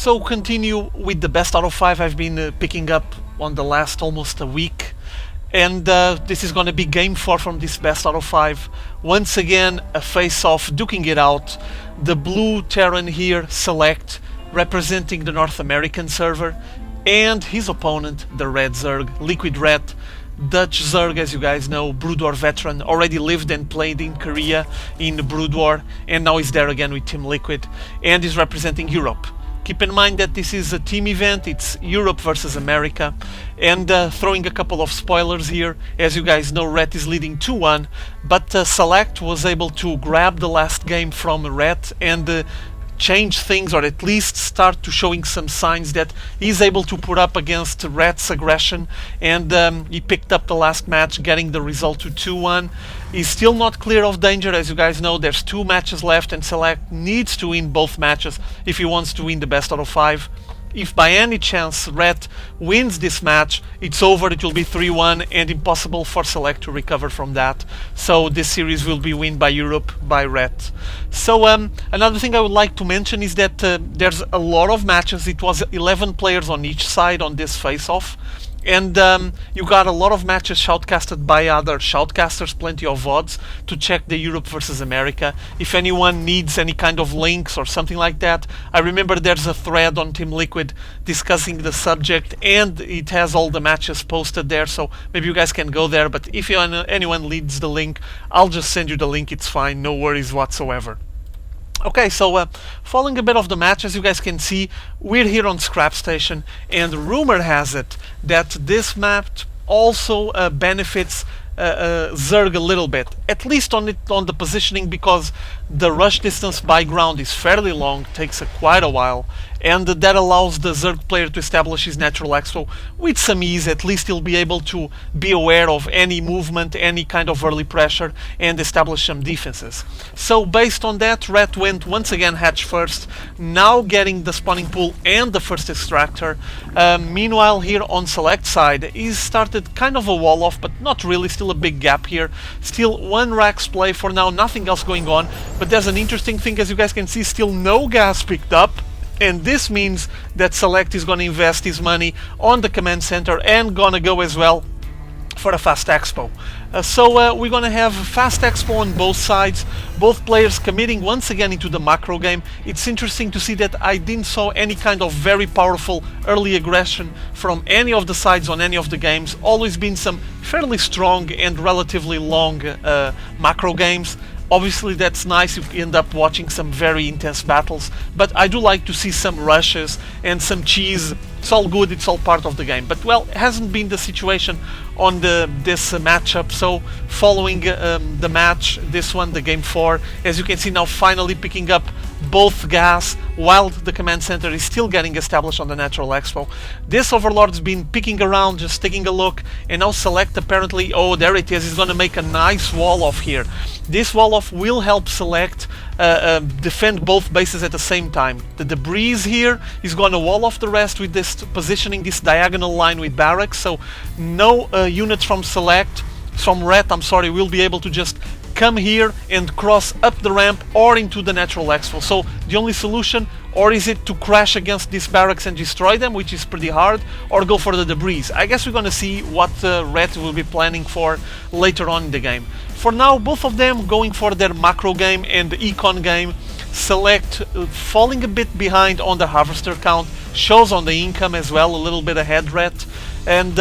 So continue with the best out of 5 I've been picking up on the last almost a week. And this is going to be game 4 from this best out of 5. Once again, a face-off, duking it out. The blue Terran here, SeleCT, representing the North American server. And his opponent, the red Zerg LiquidRet. Dutch Zerg, as you guys know, Brood War veteran, already lived and played in Korea in the Brood War, and now he's there again with Team Liquid, and is representing Europe. Keep in mind that this is a team event, it's Europe versus America, and throwing a couple of spoilers here. As you guys know, Ret is leading 2-1, but SeleCT was able to grab the last game from Ret and change things, or at least start to showing some signs that he's able to put up against Ret's aggression, and he picked up the last match, getting the result to 2-1. He's still not clear of danger. As you guys know, there's 2 matches left and SeleCT needs to win both matches if he wants to win the best out of 5. If by any chance Ret wins this match, it's over, it will be 3-1 and impossible for SeleCT to recover from that. So this series will be won by Europe, by Ret. So another thing I would like to mention is that there's a lot of matches. It was 11 players on each side on this face-off. And you got a lot of matches shoutcasted by other shoutcasters, plenty of VODs to check the Europe versus America. If anyone needs any kind of links or something like that, I remember there's a thread on Team Liquid discussing the subject, and it has all the matches posted there, so maybe you guys can go there. But if anyone needs the link, I'll just send you the link, it's fine, no worries whatsoever. Okay, so following a bit of the match, as you guys can see, we're here on Scrap Station, and rumor has it that this map also benefits Zerg a little bit, at least on the positioning, because the rush distance by ground is fairly long, takes quite a while, and that allows the Zerg player to establish his natural expo with some ease. At least he'll be able to be aware of any movement, any kind of early pressure, and establish some defenses. So based on that, Ret went once again hatch first, now getting the spawning pool and the first extractor. Meanwhile, here on SeleCT side, he's started kind of a wall off, but not really, still a big gap here. Still 1 Rax play for now, nothing else going on. But there's an interesting thing, as you guys can see, still no gas picked up. And this means that SeleCT is going to invest his money on the command center and gonna go as well for a fast expo. So we're gonna have a fast expo on both sides, both players committing once again into the macro game. It's interesting to see that I didn't saw any kind of very powerful early aggression from any of the sides on any of the games. Always been some fairly strong and relatively long macro games. Obviously that's nice, you end up watching some very intense battles, but I do like to see some rushes and some cheese. It's all good, it's all part of the game. But well, it hasn't been the situation on this matchup. So following the match, this one, the game 4, as you can see now, finally picking up both gas while the command center is still getting established on the natural expo. This Overlord's been picking around, just taking a look, and now SeleCT apparently, oh there it is, he's gonna make a nice wall off here. This wall off will help SeleCT defend both bases at the same time. The debris here is gonna wall off the rest with this positioning, this diagonal line with barracks, so no units from SeleCT, from Ret, I'm sorry, will be able to just come here and cross up the ramp or into the natural expo. So the only solution, or is it to crash against these barracks and destroy them, which is pretty hard, or go for the debris. I guess we're gonna see what Ret will be planning for later on in the game. For now, both of them going for their macro game and the econ game. SeleCT falling a bit behind on the harvester count, shows on the income as well, a little bit ahead Ret, and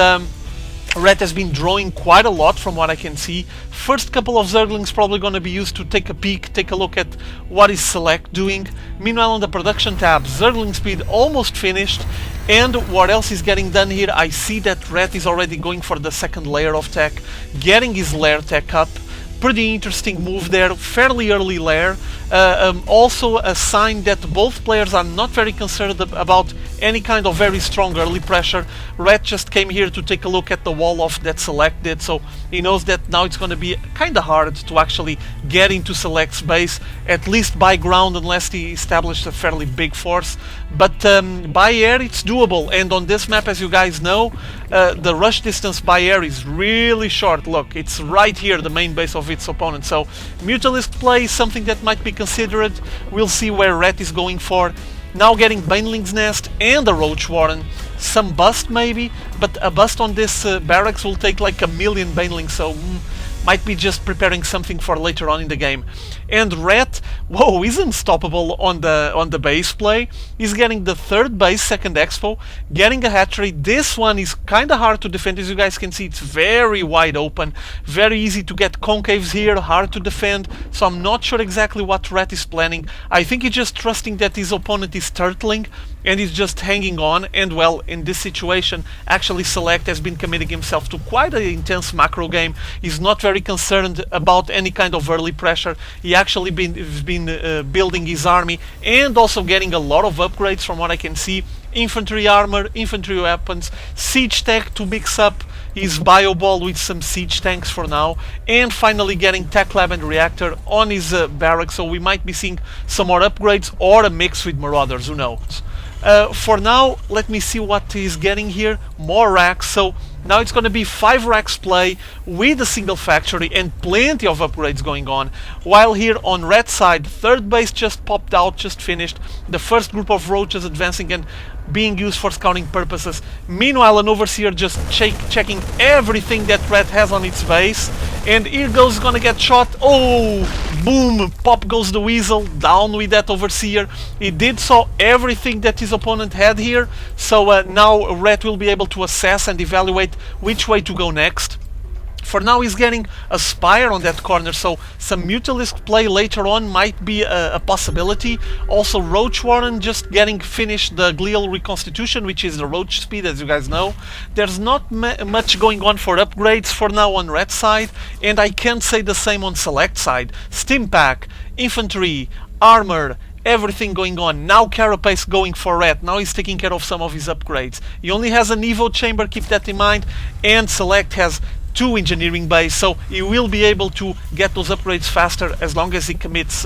Ret has been drawing quite a lot from what I can see. First couple of Zerglings probably going to be used to take a peek, take a look at what is SeleCT doing. Meanwhile on the production tab, Zergling speed almost finished, and what else is getting done here? I see that Ret is already going for the second layer of tech, getting his layer tech up. Pretty interesting move there, fairly early layer. Also a sign that both players are not very concerned about any kind of very strong early pressure. Ret just came here to take a look at the wall off that SeleCT did, so he knows that now it's going to be kind of hard to actually get into SeleCT's base, at least by ground, unless he established a fairly big force. But by air it's doable, and on this map, as you guys know, the rush distance by air is really short. Look, it's right here, the main base of its opponent, so mutualist play is something that might be considered. We'll see where Ret is going for. Now getting Baneling's Nest and a Roach Warren. Some bust maybe, but a bust on this barracks will take like 1,000,000 Banelings, so might be just preparing something for later on in the game. And Ret, whoa, is unstoppable on the base play. He's getting the third base, second expo, getting a hatchery. This one is kind of hard to defend. As you guys can see, it's very wide open, very easy to get concaves here, hard to defend. So I'm not sure exactly what Ret is planning. I think he's just trusting that his opponent is turtling and he's just hanging on. And well, in this situation, actually Select has been committing himself to quite an intense macro game. He's not very concerned about any kind of early pressure. He actually been building his army and also getting a lot of upgrades from what I can see. Infantry armor, infantry weapons, siege tech to mix up his bio ball with some siege tanks for now, and finally getting tech lab and reactor on his barracks, so we might be seeing some more upgrades or a mix with marauders, who knows. For now, let me see what he's getting here. More racks, so now it's going to be 5 racks play with a single factory and plenty of upgrades going on. While here on red side, third base just popped out, just finished. The first group of roaches advancing and being used for scouting purposes. Meanwhile, an overseer just checking everything that red has on its base. And here goes, gonna get shot. Oh, boom, pop goes the weasel, down with that overseer. He did saw everything that his opponent had here. So now red will be able to assess and evaluate which way to go next. For now he's getting a Spire on that corner, so some Mutalisk play later on might be a possibility. Also Roach Warren just getting finished the Glial Reconstitution, which is the Roach speed, as you guys know. There's not much going on for upgrades for now on red side, and I can't say the same on select side. Stim pack, infantry, armor, everything going on. Now Carapace going for red. Now he's taking care of some of his upgrades. He only has an Evo chamber, keep that in mind, and select has 2 engineering bays, so he will be able to get those upgrades faster as long as he commits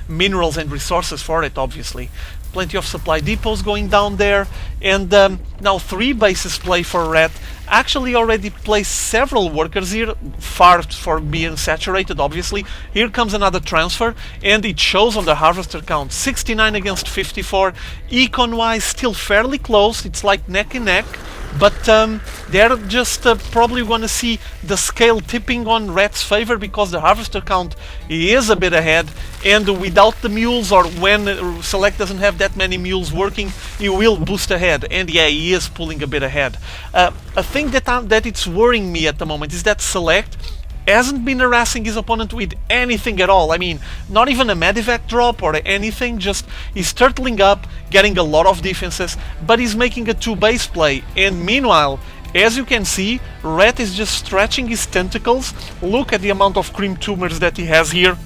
minerals and resources for it, obviously. Plenty of supply depots going down there, and now 3 bases play for red. Actually already placed several workers here, far for being saturated, obviously. Here comes another transfer, and it shows on the harvester count, 69 against 54. Econ wise, still fairly close, it's like neck and neck. But they're just probably going to see the scale tipping on red's favor, because the harvester count is a bit ahead, and without the mules, or when select doesn't have that many mules working, he will boost ahead. And yeah, he is pulling a bit ahead. A thing that it's worrying me at the moment is that select hasn't been harassing his opponent with anything at all. I mean, not even a medivac drop or anything, just he's turtling up, getting a lot of defenses, but he's making a 2 base play. And meanwhile, as you can see, red is just stretching his tentacles. Look at the amount of cream tumors that he has here.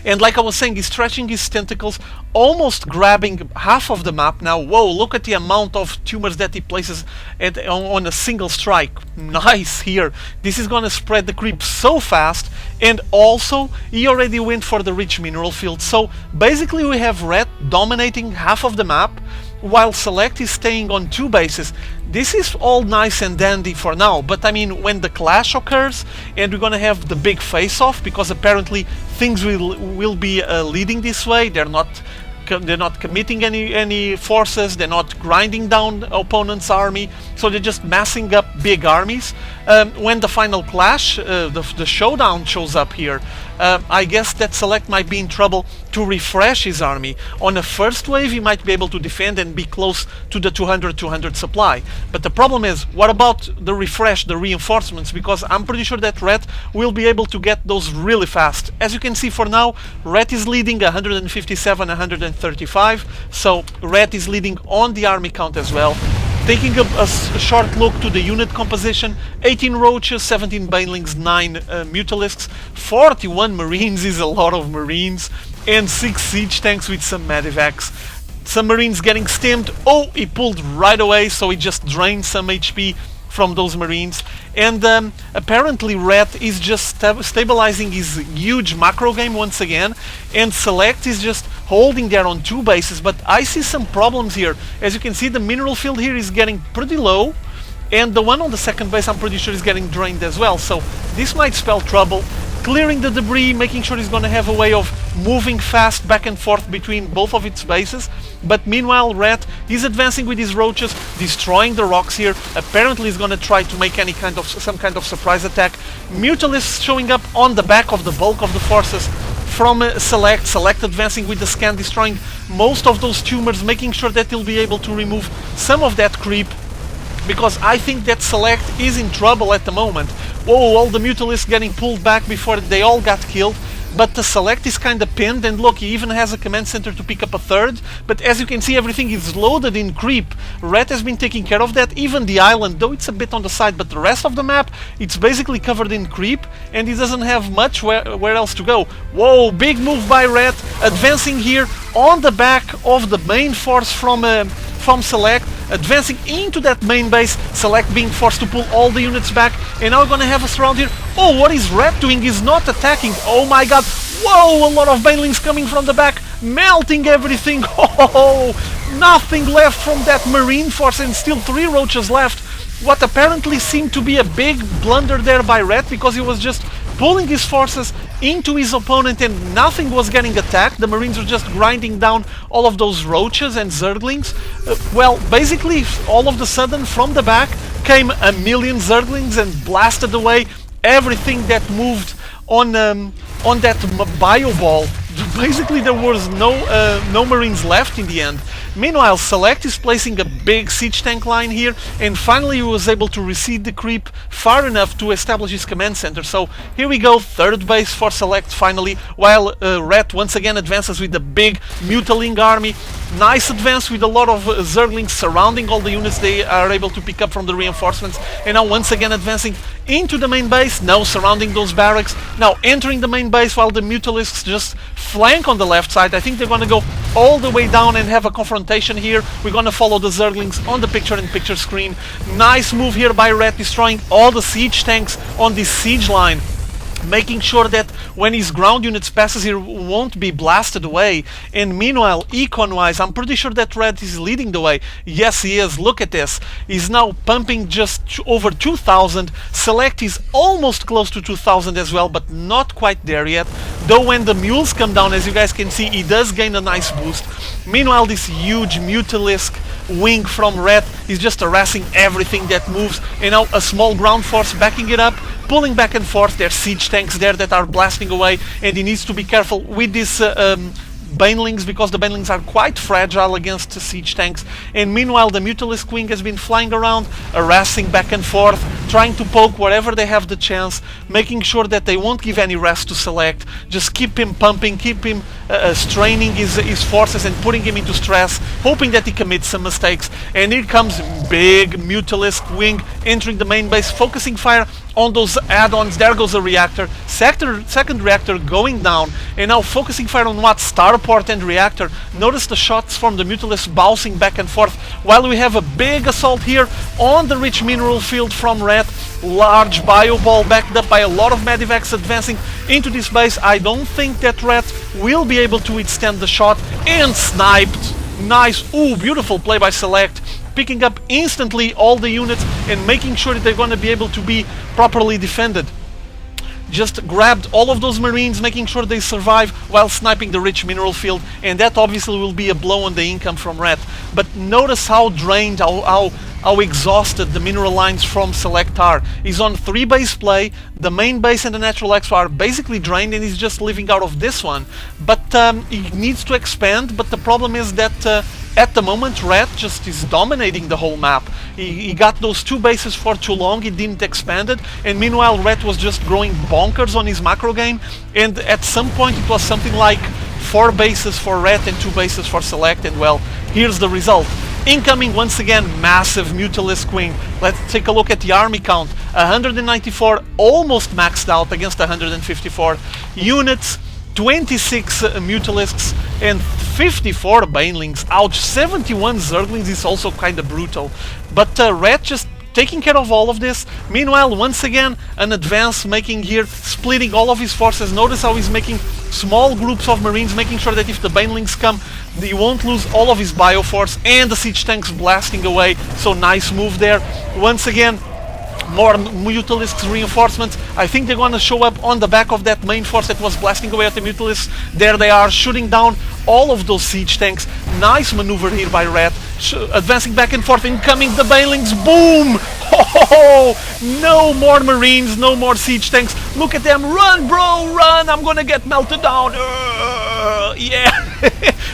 And like I was saying, he's stretching his tentacles, almost grabbing half of the map now. Whoa, look at the amount of tumors that he places on a single strike. Nice here. This is gonna spread the creep so fast. And also, he already went for the rich mineral field. So basically we have red dominating half of the map, while select is staying on 2 bases. This is all nice and dandy for now, but I mean, when the clash occurs and we're gonna have the big face-off, because apparently things will be leading this way, they're not committing any forces, they're not grinding down the opponent's army, so they're just massing up big armies. When the final clash, the showdown shows up here, I guess that select might be in trouble to refresh his army. On the first wave he might be able to defend and be close to the 200 supply, but the problem is, what about the refresh, the reinforcements? Because I'm pretty sure that red will be able to get those really fast. As you can see, for now red is leading 157, 135, so red is leading on the army count as well. Taking a short look to the unit composition, 18 roaches, 17 banelings, 9 mutalisks, 41 marines is a lot of marines, and 6 siege tanks with some medivacs. Some marines getting stimmed. Oh, he pulled right away, so he just drained some HP from those marines. And apparently red is just stabilizing his huge macro game once again, and select is just holding there on 2 bases. But I see some problems here. As you can see, the mineral field here is getting pretty low, and the one on the second base I'm pretty sure is getting drained as well, so this might spell trouble. clearing the debris, making sure he's gonna have a way of moving fast back and forth between both of its bases. But meanwhile, Ret is advancing with his roaches, destroying the rocks here. Apparently he's gonna try to make some kind of surprise attack. Mutalisks showing up on the back of the bulk of the forces from Select advancing with the scan, destroying most of those tumors, making sure that he'll be able to remove some of that creep, because I think that Select is in trouble at the moment. Whoa, all the Mutalisks getting pulled back before they all got killed. But the Select is kind of pinned, and look, he even has a command center to pick up a third. But as you can see, everything is loaded in creep. Ret has been taking care of that. Even the island, though it's a bit on the side, but the rest of the map, it's basically covered in creep, and he doesn't have much where else to go. Whoa, big move by Ret, advancing here on the back of the main force from Select, advancing into that main base, Select being forced to pull all the units back, and now we're gonna have us around here. Oh, what is Ret doing? He's not attacking. Oh my god. Whoa, a lot of banelings coming from the back, melting everything. Oh, nothing left from that marine force, and still 3 roaches left. What apparently seemed to be a big blunder there by Ret, because he was just pulling his forces into his opponent and nothing was getting attacked. The Marines were just grinding down all of those roaches and Zerglings. Well, basically, all of a sudden, from the back came a million Zerglings and blasted away everything that moved on that bio ball. Basically, there was no Marines left in the end. Meanwhile, Select is placing a big siege tank line here, and finally he was able to recede the creep far enough to establish his command center. So here we go, third base for Select finally, while Ret once again advances with the big Mutaling army. Nice advance with a lot of Zerglings surrounding all the units they are able to pick up from the reinforcements, and now once again advancing into the main base, now surrounding those barracks, now entering the main base while the Mutalisks just flank on the left side. I think they're gonna go all the way down and have a confrontation here. We're gonna follow the Zerglings on the picture-in-picture screen. Nice move here by Ret, destroying all the siege tanks on this siege line, making sure that when his ground units passes here won't be blasted away. And meanwhile, econ-wise, I'm pretty sure that Ret is leading the way. Yes, he is. Look at this. He's now pumping just over 2,000. Select is almost close to 2,000 as well, but not quite there yet. Though when the mules come down, as you guys can see, he does gain a nice boost. Meanwhile, this huge Mutalisk wing from Ret is just harassing everything that moves, and now a small ground force backing it up, pulling back and forth. There's siege tanks there that are blasting away, and he needs to be careful with this Banelings, because the Banelings are quite fragile against siege tanks. And meanwhile, the Mutalisk wing has been flying around, harassing back and forth, trying to poke wherever they have the chance, making sure that they won't give any rest to Select. Just keep him pumping, keep him straining his forces and putting him into stress, hoping that he commits some mistakes. And here comes big Mutalisk wing entering the main base, focusing fire on those add-ons. There goes a reactor, second reactor going down, and now focusing fire on what? Starport and reactor. Notice the shots from the Mutalisk bouncing back and forth, while we have a big assault here on the rich mineral field from Ret. Large bio ball backed up by a lot of medivacs advancing into this base. I don't think that Ret will be able to withstand the shot, and sniped. Nice. Ooh, beautiful play by Select, picking up instantly all the units and making sure that they're going to be able to be properly defended. Just grabbed all of those Marines, making sure they survive while sniping the rich mineral field, and that obviously will be a blow on the income from Ret. But notice how drained, how exhausted the mineral lines from Select are. He's on 3 base play, the main base and the natural expo are basically drained, and he's just living out of this one. But he needs to expand, but the problem is that at the moment, Ret just is dominating the whole map. He got those 2 bases for too long, he didn't expand it, and meanwhile Ret was just growing bonkers on his macro game, and at some point it was something like 4 bases for Ret and 2 bases for Select, and well, here's the result. Incoming once again, massive Mutalisk wing. Let's take a look at the army count. 194, almost maxed out against 154 units. 26 Mutalisks and 54 Banelings. Ouch, 71 Zerglings is also kind of brutal. But Ret just taking care of all of this. Meanwhile, once again, an advance making here, splitting all of his forces. Notice how he's making small groups of Marines, making sure that if the Banelings come, he won't lose all of his bioforce, and the siege tanks blasting away. So nice move there. Once again, more Mutalisks reinforcements. I think they're gonna show up on the back of that main force that was blasting away at the Mutalisks. There they are, shooting down all of those siege tanks. Nice maneuver here by Red, advancing back and forth, incoming the Banelings, boom! Oh, no more Marines, no more siege tanks. Look at them, run bro, run, I'm gonna get melted down. Yeah.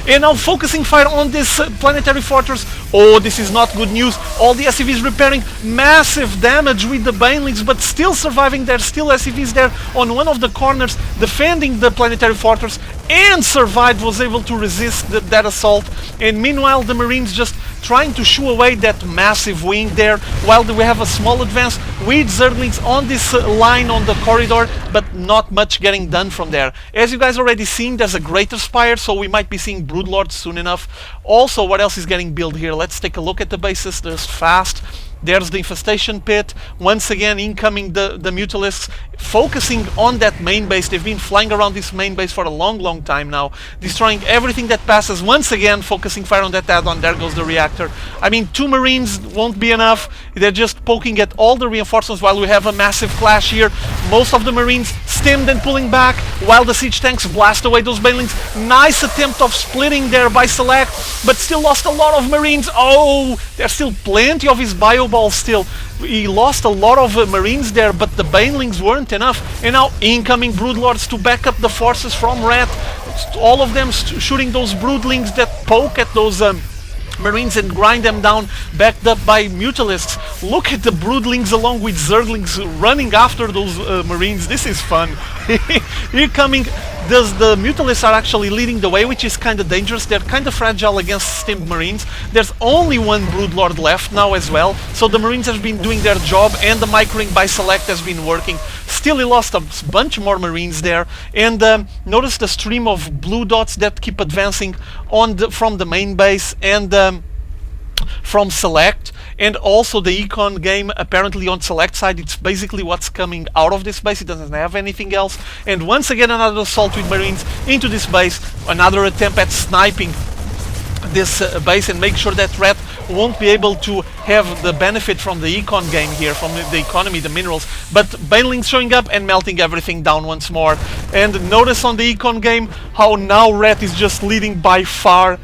And now focusing fire on this planetary fortress. Oh, this is not good news. All the SCVs repairing, massive damage with the Banelings, but still surviving. There's still SCVs there on one of the corners defending the planetary fortress, and survived, was able to resist that assault. And meanwhile the Marines just trying to shoo away that massive wing there, while we have a small advance with Zerglings on this line on the corridor, but not much getting done from there. As you guys already seen, there's a Greater Spire, so we might be seeing Broodlords soon enough. Also, what else is getting built here? Let's take a look at the bases. There's Fast. There's the Infestation Pit. Once again, incoming the Mutalisks, focusing on that main base. They've been flying around this main base for a long time now, destroying everything that passes. Once again, focusing fire on that add-on. There goes the reactor. I mean, 2 Marines won't be enough. They're just poking at all the reinforcements while we have a massive clash here. Most of the Marines stemmed and pulling back, while the siege tanks blast away those Banelings. Nice attempt of splitting there by Select, but still lost a lot of Marines. Oh, there's still plenty of his bio balls still. He lost a lot of Marines there, but the Banelings weren't enough. And now incoming Broodlords to back up the forces from Red. All of them shooting those Broodlings that poke at those Marines and grind them down, backed up by Mutalisks. Look at the Broodlings along with Zerglings running after those Marines. This is fun. Here coming, the Mutalisks are actually leading the way, which is kind of dangerous. They're kind of fragile against stimmed Marines. There's only one Broodlord left now as well, so the Marines have been doing their job, and the microing by Select has been working. Still, he lost a bunch more Marines there, and notice the stream of blue dots that keep advancing on from the main base and from Select. And also the econ game, apparently on Select side, it's basically what's coming out of this base. It doesn't have anything else. And once again, another assault with Marines into this base. Another attempt at sniping this base and make sure that Red won't be able to have the benefit from the econ game here, from the economy, the minerals. But Banelings showing up and melting everything down once more. And notice on the econ game how now Red is just leading by far.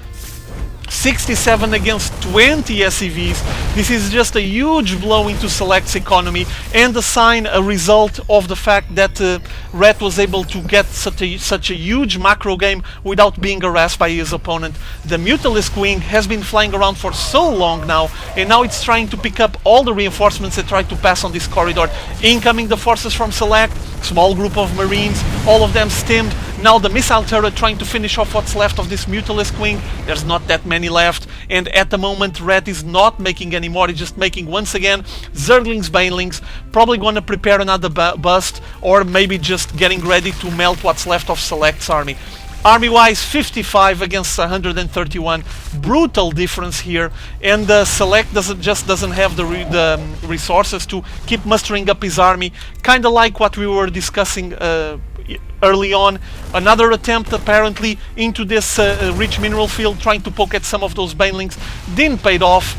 67 against 20 SCVs. This is just a huge blow into Select's economy, and a result of the fact that Red was able to get such a huge macro game without being harassed by his opponent. The Mutalisk wing has been flying around for so long now, and now it's trying to pick up all the reinforcements that try to pass on this corridor. Incoming the forces from Select, small group of Marines, all of them stemmed. Now the missile turret trying to finish off what's left of this Mutalisk wing. There's not that many left, and at the moment Red is not making any more. He's just making, once again, Zerglings, Banelings, probably going to prepare another bust, or maybe just getting ready to melt what's left of Select's army. Army-wise, 55 against 131. Brutal difference here, and Select doesn't have the resources to keep mustering up his army. Kind of like what we were discussing early on. Another attempt apparently into this rich mineral field, trying to poke at some of those Banelings. Didn't pay off.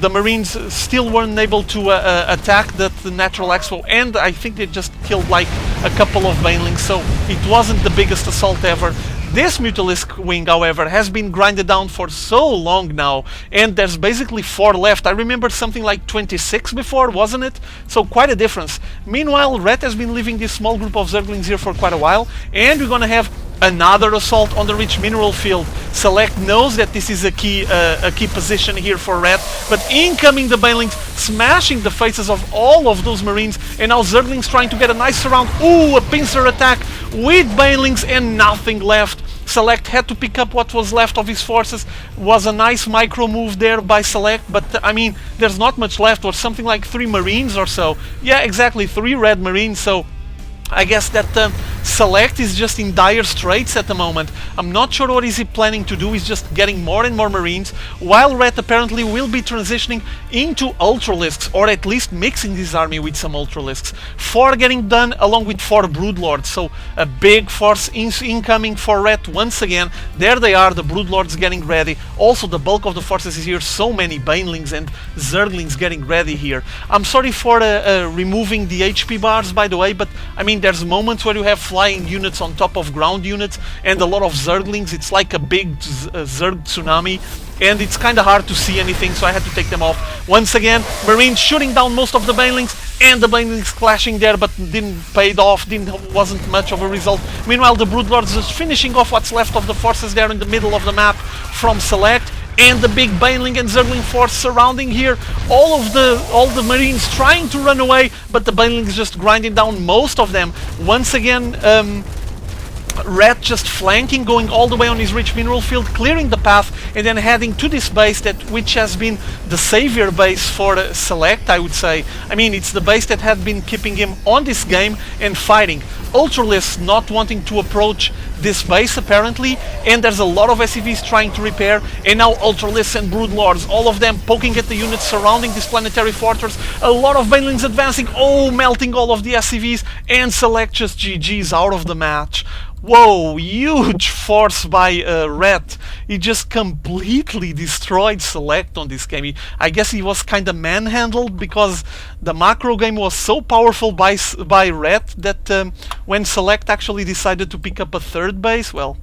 The Marines still weren't able to attack the natural expo, and I think they just killed like a couple of Banelings, so it wasn't the biggest assault ever. This Mutalisk wing, however, has been grinded down for so long now, and there's basically 4 left. I remember something like 26 before, wasn't it? So quite a difference. Meanwhile, Red has been leaving this small group of Zerglings here for quite a while, and we're gonna have another assault on the rich mineral field. Select knows that this is a key position here for Red, but incoming the Banelings, smashing the faces of all of those Marines, and now Zerglings trying to get a nice surround. Ooh, a pincer attack with Banelings and nothing left. Select had to pick up what was left of his forces. Was a nice micro move there by Select, but I mean, there's not much left, or something like 3 Marines or so. Yeah, exactly, 3 Red Marines, so I guess that SeleCT is just in dire straits at the moment. I'm not sure what is he planning to do. He's just getting more and more Marines, while Ret apparently will be transitioning into Ultralisks, or at least mixing his army with some Ultralisks. 4 getting done along with 4 Broodlords, so a big force incoming for Ret once again. There they are, the Broodlords getting ready. Also the bulk of the forces is here, so many Banelings and Zerglings getting ready here. I'm sorry for removing the HP bars, by the way, but I mean, there's moments where you have flying units on top of ground units and a lot of Zerglings. It's like a big Zerg tsunami, and it's kind of hard to see anything, so I had to take them off. Once again, Marines shooting down most of the Banelings, and the Banelings clashing there, but didn't pay off, wasn't much of a result. Meanwhile, the Broodlords just finishing off what's left of the forces there in the middle of the map from SeleCT, and the big Baneling and Zergling force surrounding here. All the Marines trying to run away, but the Banelings just grinding down most of them. Once again, Ret just flanking, going all the way on his rich mineral field, clearing the path, and then heading to this base which has been the savior base for SeleCT, I would say. I mean, it's the base that had been keeping him on this game and fighting. Ultralisks not wanting to approach this base apparently, and there's a lot of SCVs trying to repair, and now Ultralisks and Broodlords, all of them poking at the units surrounding this planetary fortress. A lot of Banelings advancing, melting all of the SCVs, and SeleCT just GG's out of the match. Whoa, huge force by Ret. He just completely destroyed SeleCT on this game. I guess he was kind of manhandled because the macro game was so powerful by Ret that when SeleCT actually decided to pick up a third base, well,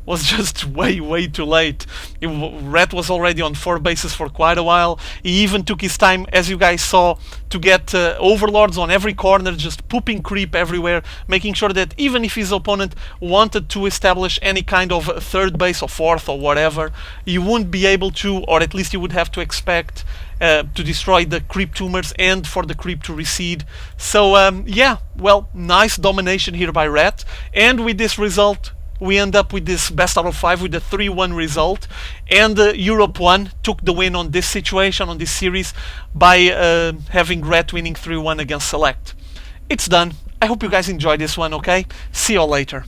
was just way too late. Ret was already on 4 bases for quite a while. He even took his time, as you guys saw, to get overlords on every corner, just pooping creep everywhere, making sure that even if his opponent wanted to establish any kind of third base or fourth or whatever, he wouldn't be able to, or at least he would have to expect to destroy the creep tumors and for the creep to recede. So yeah, well, nice domination here by Ret, and with this result we end up with this best out of 5 with a 3-1 result, and Europe 1 took the win on this situation, on this series, by having Ret winning 3-1 against SeleCT. It's done. I hope you guys enjoyed this one, okay? See you all later.